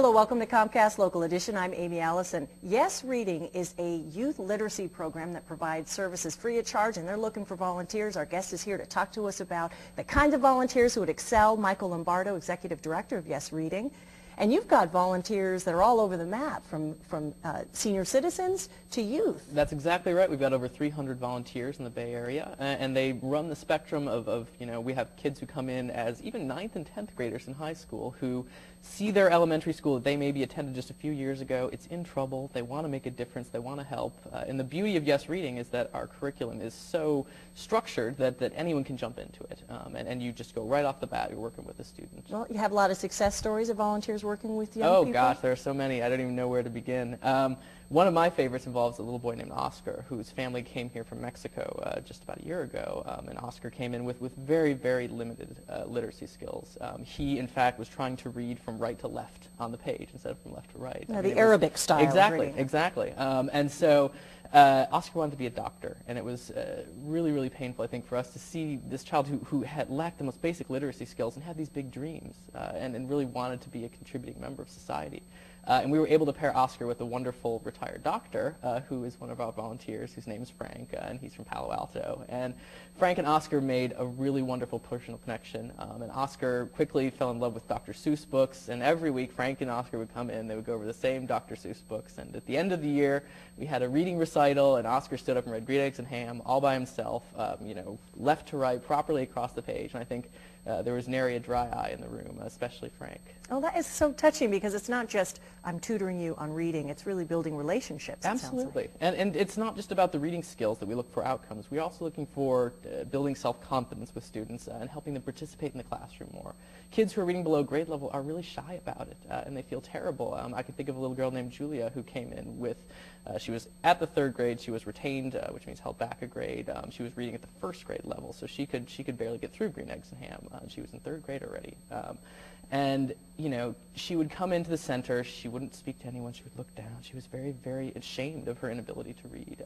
Hello, welcome to Comcast Local Edition. I'm Amy Allison. Yes Reading is a youth literacy program that provides services free of charge, and they're looking for volunteers. Our guest is here to talk to us about the kinds of volunteers who would excel. Michael Lombardo, Executive Director of Yes Reading. And you've got volunteers that are all over the map, from senior citizens to youth. That's exactly right. We've got over 300 volunteers in the Bay Area, and they run the spectrum of, we have kids who come in as even 9th and 10th graders in high school who see their elementary school that they maybe attended just a few years ago. It's in trouble. They want to make a difference. They want to help. And the beauty of Yes Reading is that our curriculum is so structured that anyone can jump into it. And you just go right off the bat. You're working with a student. Well, you have a lot of success stories of volunteers working with young people. Oh, gosh, there are so many. I don't even know where to begin. One of my favorites involves a little boy named Oscar, whose family came here from Mexico just about a year ago. And Oscar came in with very, very limited literacy skills. He, in fact, was trying to read from right to left on the page instead of from left to right. Now, the Arabic style. Exactly. And so Oscar wanted to be a doctor, and it was really, really painful, I think, for us to see this child who had lacked the most basic literacy skills and had these big dreams and really wanted to be a contributing member of society. And we were able to pair Oscar with a wonderful retired doctor who is one of our volunteers, whose name is Frank, and he's from Palo Alto. And Frank and Oscar made a really wonderful personal connection. And Oscar quickly fell in love with Dr. Seuss books, and every week Frank and Oscar would come in, they would go over the same Dr. Seuss books. And at the end of the year, we had a reading recital, and Oscar stood up and read Green Eggs and Ham all by himself, left to right, properly across the page. And I think there was nary a dry eye in the room, especially Frank. Oh, that is so touching, because it's not just I'm tutoring you on reading, it's really building relationships. Absolutely. And it's not just about the reading skills that we look for outcomes. We're also looking for building self-confidence with students and helping them participate in the classroom more. Kids who are reading below grade level are really shy about it, and they feel terrible. I can think of a little girl named Julia who came in with, she was at the 3rd grade, she was retained, which means held back a grade. She was reading at the 1st grade level, so she could barely get through Green Eggs and Ham. She was in 3rd grade already. And, she would come into the center, she wouldn't speak to anyone, she would look down. She was very, very ashamed of her inability to read.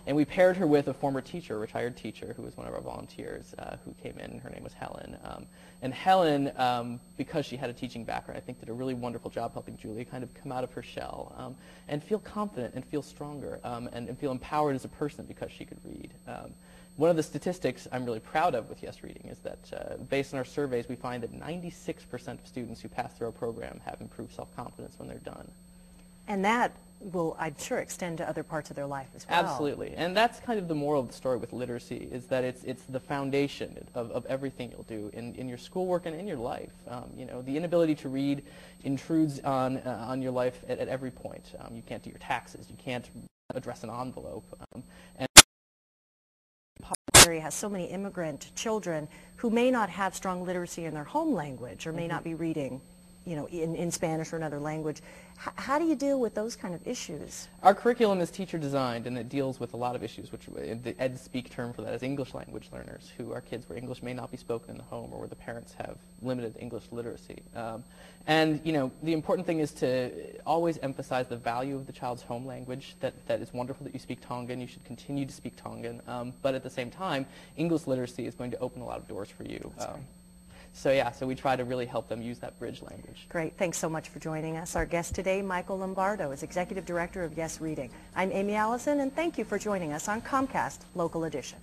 And we paired her with a former teacher, a retired teacher, who was one of our volunteers, who came in. Her name was Helen. And Helen, because she had a teaching background, I think did a really wonderful job helping Julia kind of come out of her shell and feel confident and feel stronger and feel empowered as a person because she could read. One of the statistics I'm really proud of with Yes Reading is that based on our surveys, we find that 96% of students who pass through our program have improved self-confidence when they're done. And that will, I'm sure, extend to other parts of their life as well. Absolutely. And that's kind of the moral of the story with literacy, is that it's the foundation of everything you'll do in your schoolwork and in your life. The inability to read intrudes on your life at every point. You can't do your taxes. You can't address an envelope. And area has so many immigrant children who may not have strong literacy in their home language or may not be reading in Spanish or another language. How do you deal with those kind of issues? Our curriculum is teacher designed, and it deals with a lot of issues, which the Ed Speak term for that is English language learners, who are kids where English may not be spoken in the home or where the parents have limited English literacy. The important thing is to always emphasize the value of the child's home language, that it's wonderful that you speak Tongan, you should continue to speak Tongan, but at the same time, English literacy is going to open a lot of doors for you. That's right. So we try to really help them use that bridge language. Great. Thanks so much for joining us. Our guest today, Michael Lombardo, is Executive Director of Yes Reading. I'm Amy Allison, and thank you for joining us on Comcast Local Edition.